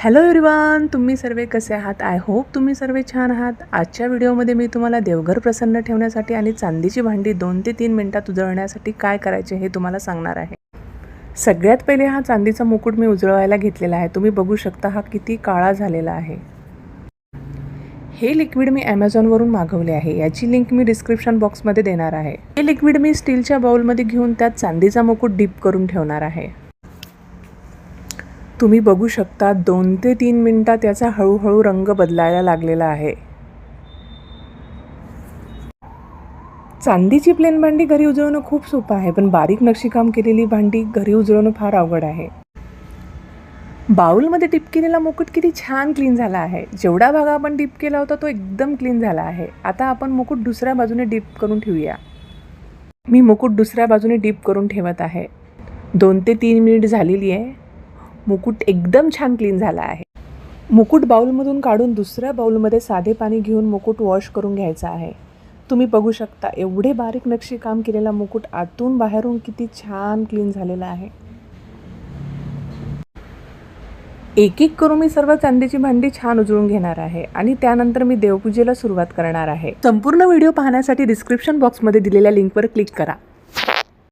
Hello everyone, तुम्ही सर्व कसे आहात? आय होप तुम्ही सर्व छान आहात. आजच्या व्हिडिओमध्ये मी तुम्हाला देवघर प्रसन्न ठेवण्यासाठी आणि चांदीची भांडी 2 ते 3 मिनिटात उजळण्यासाठी काय करायचे हे तुम्हाला सांगणार आहे. सगळ्यात पहिले हा चांदीचा मुकुट मी उजळवायला घेतलेला आहे. तुम्ही बघू शकता हा किती काळा झालेला आहे. हे लिक्विड मी ॲमेझॉनवरून मागवले आहे. याची लिंक मी डिस्क्रिप्शन बॉक्समध्ये देणार आहे. हे लिक्विड मी स्टीलच्या बाउलमध्ये घेऊन त्यात चांदीचा मुकुट डीप करून ठेवणार आहे. तुम्ही बघू शकता 2 ते 3 मिनिटात याचा हळूहळू रंग बदलायला लागलेला आहे. चांदीची प्लेन भांडी घरी उजळवणं खूप सोपं आहे, पण बारीक नक्षीकाम केलेली भांडी घरी उजळवणं फार अवघड आहे. बाउलमध्ये डिप केलेला मुकुट किती छान क्लीन झाला आहे. जेवढा भाग आपण डिप केला होता तो एकदम क्लीन झाला आहे. आता आपण मुकुट दुसऱ्या बाजूने डिप करून ठेवूया. मी मुकुट दुसऱ्या बाजूने डिप करून ठेवत आहे. 2 ते 3 मिनिट झालेली आहे. मुकुट एकदम छान क्लीन झाला आहे. मुकुट बाउलमधून काढून दुसऱ्या बाउलमध्ये साधे पाणी घेऊन मुकुट वॉश करून घ्यायचा आहे. तुम्ही बघू शकता एवढे बारीक नक्षी काम केलेला मुकुट आतून बाहेरून किती छान क्लीन झालेला आहे. एक एक करून मी सर्व चांदीची भांडी छान उजळून घेणार आहे आणि त्यानंतर मी देवपूजेला सुरुवात करणार आहे. संपूर्ण व्हिडिओ पाहण्यासाठी डिस्क्रिप्शन बॉक्समध्ये दिलेल्या लिंकवर क्लिक करा.